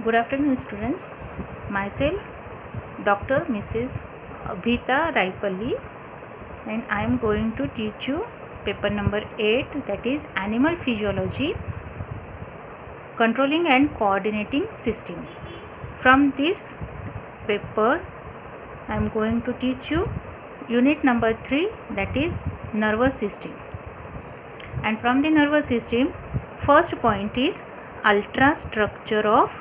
Good afternoon, students. Myself, Dr. Mrs. Abhita Raipalli, and I am going to teach you paper number 8, that is Animal Physiology, Controlling and Coordinating System. From this paper, I am going to teach you unit number 3, that is nervous system. And from the nervous system, first point is ultrastructure of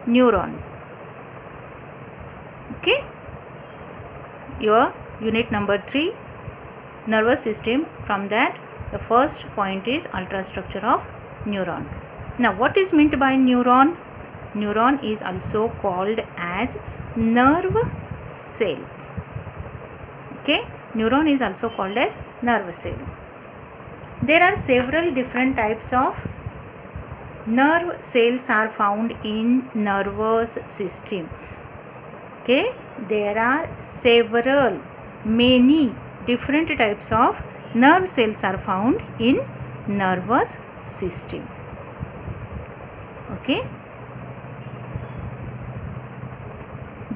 neuron. Okay, your unit number 3, nervous system. From that, the first point is ultrastructure of neuron. Now, what is meant by neuron? Neuron is also called as nerve cell. Okay, neuron is also called as nerve cell. There are several different types of nerve cells are found in nervous system. Okay, there are many different types of nerve cells are found in nervous system. Okay,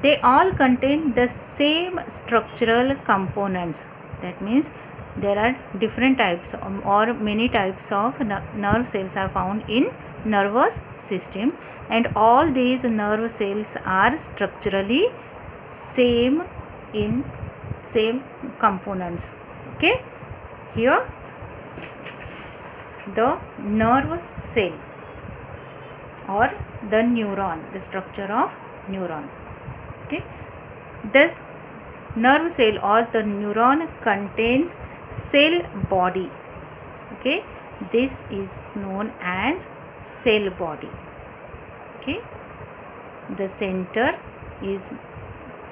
they all contain the same structural components. That means there are different types or many types of nerve cells are found in nervous system, and all these nerve cells are structurally same components. Okay, here the nerve cell or the neuron, the structure of neuron. Okay, the nerve cell or the neuron contains cell body. Okay, this is known as cell body. Okay, the center is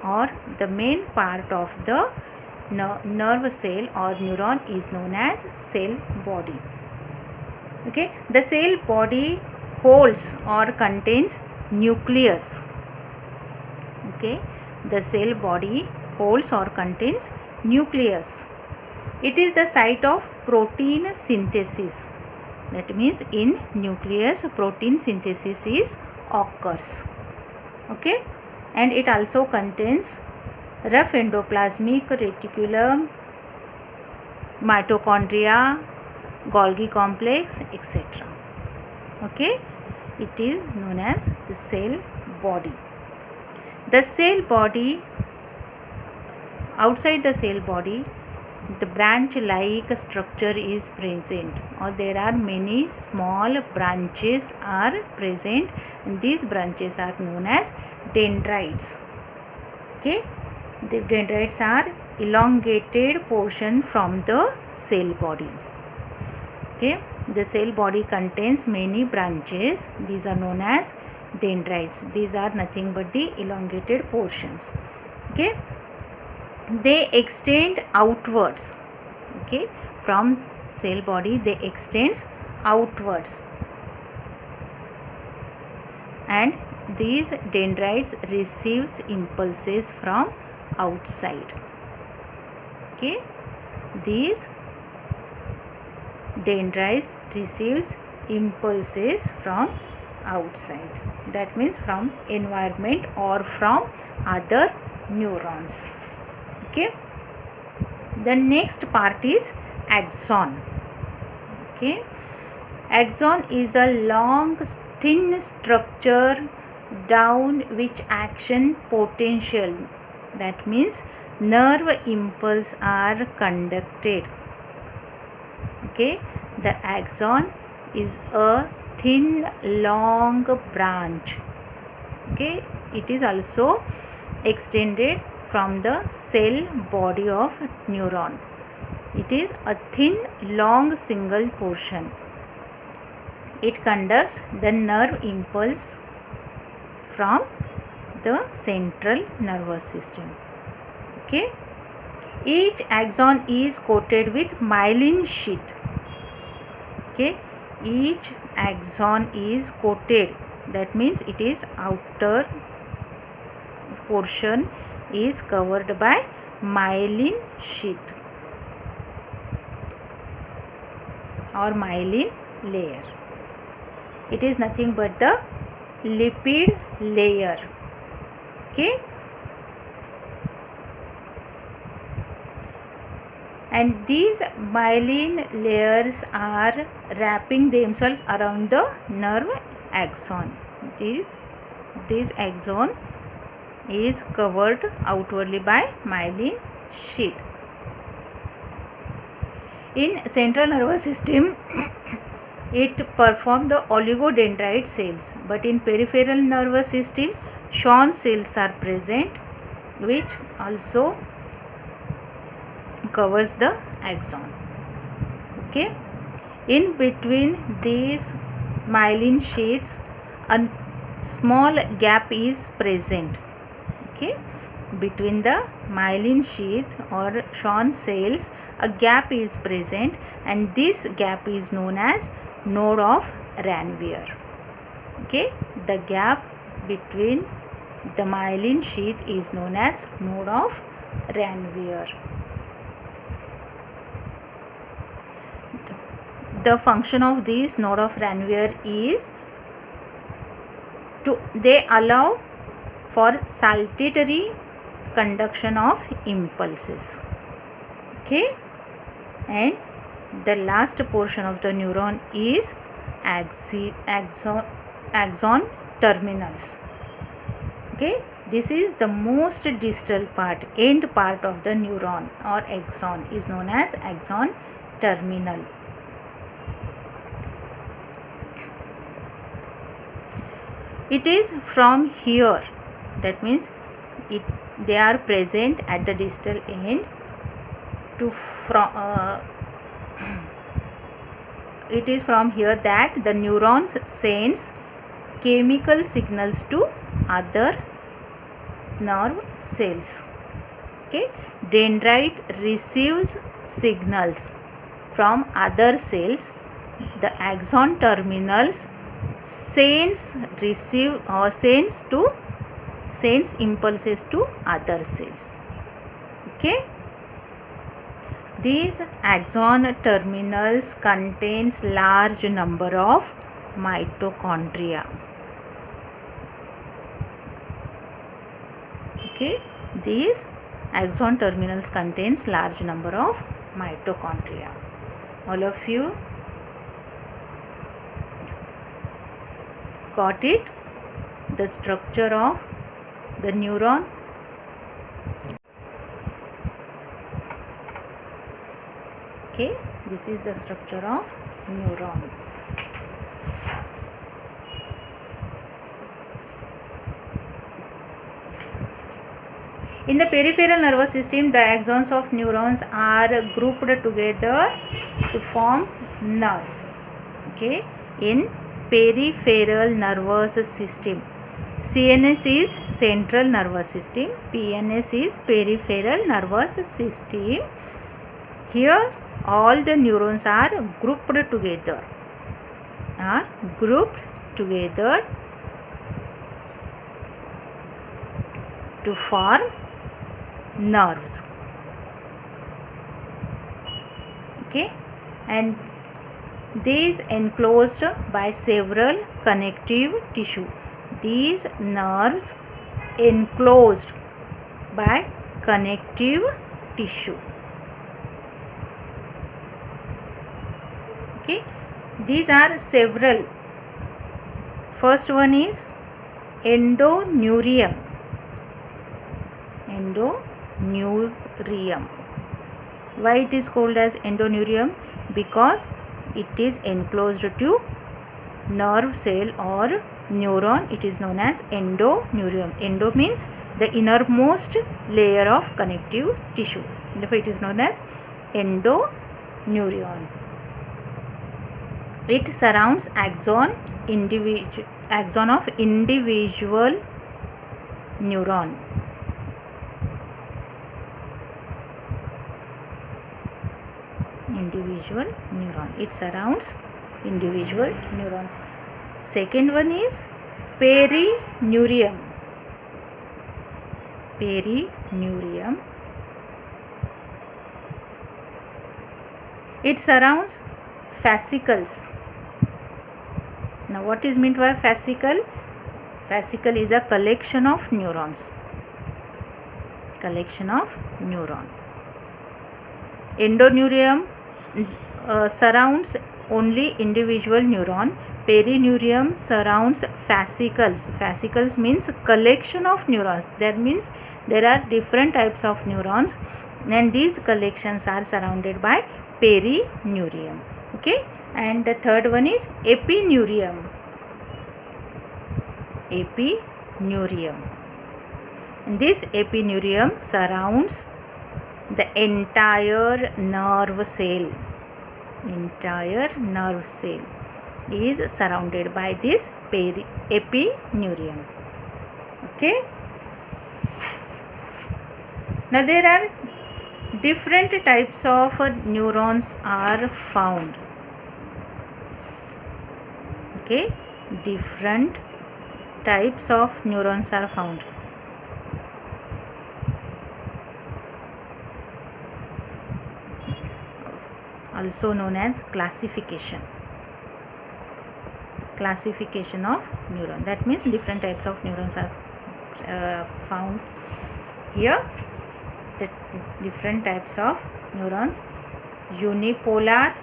or the main part of the nerve cell or neuron is known as cell body. Okay, the cell body holds or contains nucleus. Okay, the cell body holds or contains nucleus. It is the site of protein synthesis. That means in nucleus protein synthesis occurs. Okay, and it also contains rough endoplasmic reticulum, mitochondria, Golgi complex, etc. Okay, it is known as the cell body. The cell body, outside the cell body, the branch-like structure is present, or there are many small branches are present, and these branches are known as dendrites. Okay, the dendrites are elongated portion from the cell body. Okay, the cell body contains many branches. These are known as dendrites. These are nothing but the elongated portions. Okay, they extend outwards. Okay, from cell body they extends outwards, and these dendrites receives impulses from outside. Okay, these dendrites receives impulses from outside. That means from environment or from other neurons. Okay, the next part is axon. Okay, axon is a long thin structure down which action potential, that means nerve impulse are conducted. Okay, the axon is a thin long branch. Okay, it is also extended from the cell body of neuron. It is a thin long single portion. It conducts the nerve impulse from the central nervous system. Okay, each axon is coated with myelin sheath. Okay, each axon is coated, that means it is outer portion is covered by myelin sheath or myelin layer. It is nothing but the lipid layer. Okay, and these myelin layers are wrapping themselves around the nerve axon. This axon is covered outwardly by myelin sheath. In central nervous system, it performs the oligodendroid cells, but in peripheral nervous system, Schwann cells are present, which also covers the axon. Okay, in between these myelin sheaths, a small gap is present. Okay, between the myelin sheath or Schwann cells, a gap is present, and this gap is known as node of Ranvier. Okay, the gap between the myelin sheath is known as node of Ranvier. The function of this node of Ranvier is they allow for saltatory conduction of impulses. Okay, and the last portion of the neuron is axon terminals. Okay, this is the most distal part, end part of the neuron or axon is known as axon terminal. It is from here, that means they are present at the distal end it is from here that the neurons sends chemical signals to other nerve cells. Okay, dendrite receives signals from other cells. The axon terminals sends impulses to other cells. Okay, these axon terminals contains large number of mitochondria. Okay, these axon terminals contains large number of mitochondria. All of you got it? The structure of the neuron. Okay, this is the structure of neuron. In the peripheral nervous system, the axons of neurons are grouped together to form nerves. Okay, in peripheral nervous system, CNS is central nervous system, PNS is peripheral nervous system. Here all the neurons are grouped together to form nerves. Okay, and these enclosed by several connective tissue. These nerves enclosed by connective tissue. Okay, these are several. First one is endoneurium. Why it is called as endoneurium? Because it is enclosed to nerve cell or neuron. It is known as endoneurium. Endo means the innermost layer of connective tissue. Therefore, it is known as endoneurion. It surrounds axon of individual neuron. It surrounds individual neuron. Second one is perineurium. It surrounds fascicles. Now what is meant by fascicle? Fascicle is a collection of neurons. Collection of neuron. Endoneurium surrounds only individual neuron. Perineurium surrounds fascicles. Fascicles means collection of neurons. That means there are different types of neurons, and these collections are surrounded by perineurium. Okay, and the third one is epineurium. Epineurium. And this epineurium surrounds the entire nerve cell. Entire nerve cell is surrounded by this epineurium. Okay. Now there are different types of neurons are found. Okay, different types of neurons are found. Also known as classification. Classification of neuron. That means different types of neurons are found here. The different types of neurons: unipolar,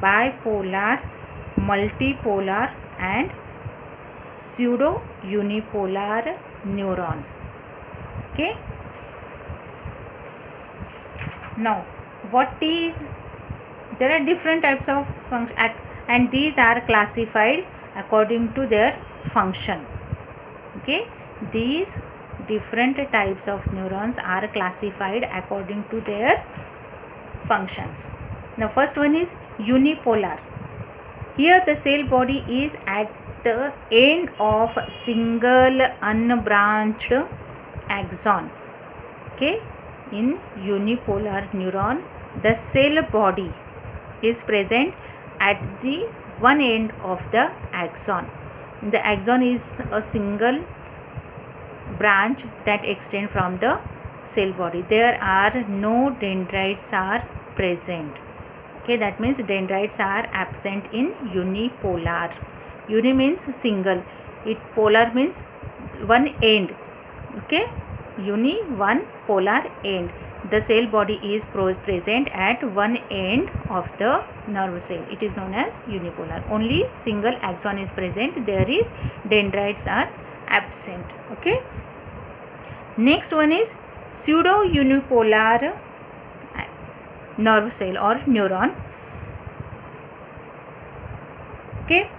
bipolar, multipolar and pseudo unipolar neurons. Okay. Now there are different types of function, and these are classified according to their function. Okay, these different types of neurons are classified according to their functions. Now first one is unipolar. Here the cell body is at the end of single unbranched axon. Okay, in unipolar neuron the cell body is present at the one end of the axon. The axon is a single branch that extend from the cell body. There are no dendrites are present. Okay, that means dendrites are absent in unipolar. Uni means single, polar means one end. Okay, uni, one, polar, end. The cell body is present at one end of the nerve cell. It is known as unipolar. Only single axon is present. There is dendrites are absent. Okay. Next one is pseudo unipolar nerve cell or neuron. Okay,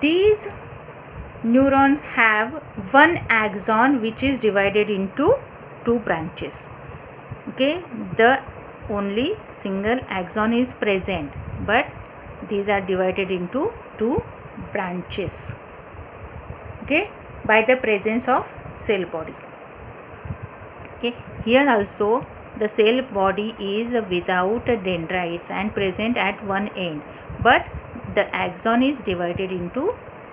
these neurons have one axon which is divided into two branches. Okay, the only single axon is present, but these are divided into two branches. Okay, by the presence of cell body. Okay, here also the cell body is without dendrites and present at one end, but the axon is divided into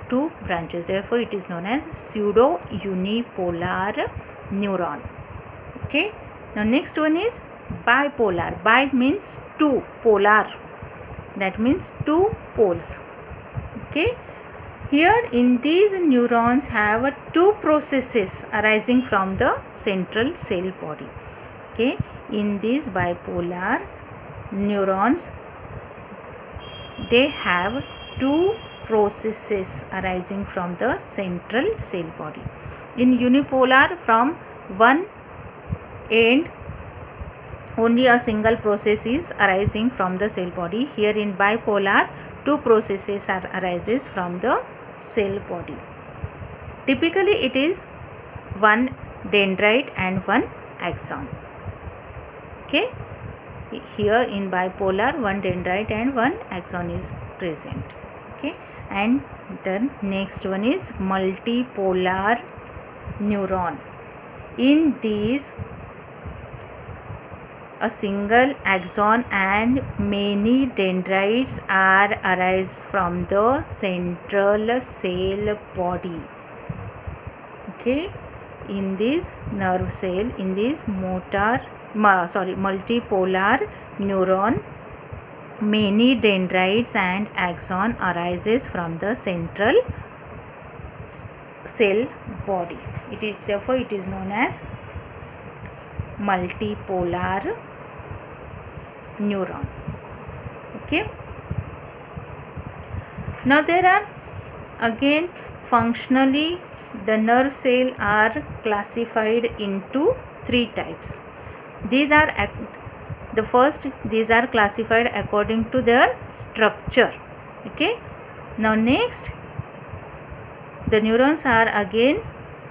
two branches. Therefore, it is known as pseudo unipolar neuron. Okay. Now next one is bipolar. Bi means two, polar. That means two poles. Okay. Here in these neurons have two processes arising from the central cell body. Okay. In these bipolar neurons, they have two processes arising from the central cell body. In unipolar, from one end only a single process is arising from the cell body. Here in bipolar, two processes are arises from the cell body. Typically it is one dendrite and one axon. Okay, here in bipolar one dendrite and one axon is present. Okay, and then next one is multipolar neuron. In these, a single axon and many dendrites are arise from the central cell body. Okay, in this nerve cell, in this multipolar neuron, many dendrites and axon arises from the central cell body. It is therefore it is known as multipolar neuron. Okay. Now there are again functionally the nerve cell are classified into three types. These are these are classified according to their structure. Okay. Now next, the neurons are again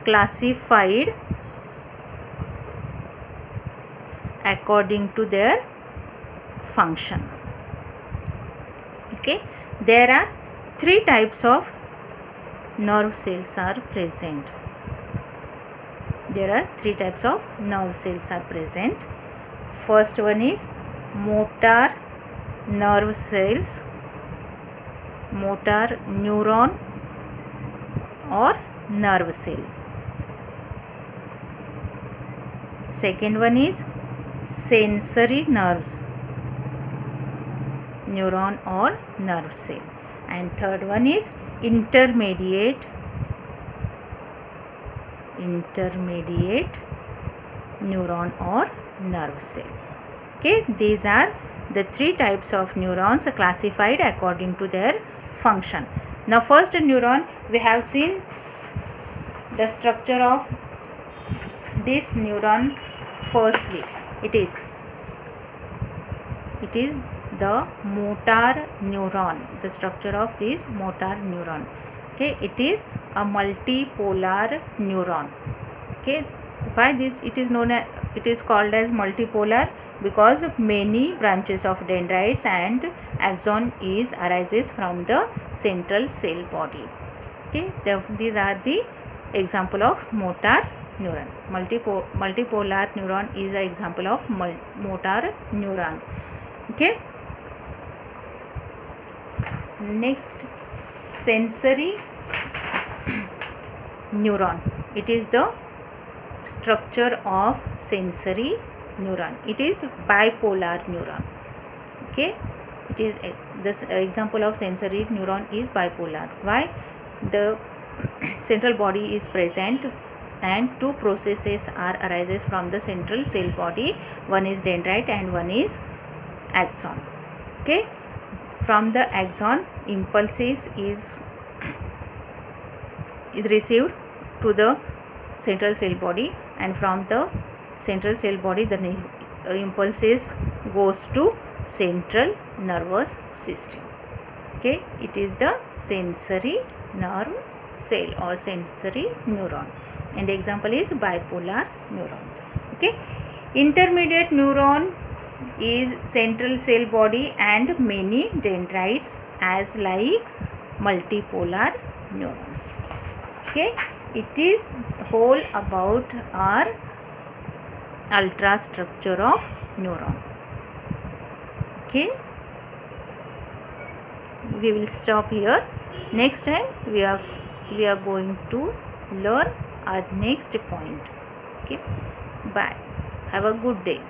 classified according to their function. Okay. There are three types of nerve cells are present. There are three types of nerve cells are present. First one is motor nerve cells, motor neuron or nerve cell. Second one is sensory nerves, neuron or nerve cell. And third one is intermediate neuron or nerve cell. Okay, these are the three types of neurons classified according to their function. Now first neuron, we have seen the structure of this neuron. Firstly, it is the motor neuron, the structure of this motor neuron. Okay, it is a multipolar neuron. Okay, why this it is known as, it is called as multipolar? Because many branches of dendrites and axon arises from the central cell body. Okay, these are the example of motor neuron. Multipolar neuron is an example of motor neuron. Okay. Next, sensory neuron. It is the structure of sensory neuron. It is bipolar neuron. Okay, it is this example of sensory neuron is bipolar. Why? The central body is present and two processes arises from the central cell body. One is dendrite and one is axon. Okay, from the axon impulses is received to the central cell body, and from the central cell body the impulses goes to central nervous system. Okay, it is the sensory nerve cell or sensory neuron, and the example is bipolar neuron. Okay, intermediate neuron is central cell body and many dendrites as like multipolar neurons. Okay, it is whole about our ultrastructure of neuron. Okay, we will stop here. Next time we are going to learn our next point. Okay, bye, have a good day.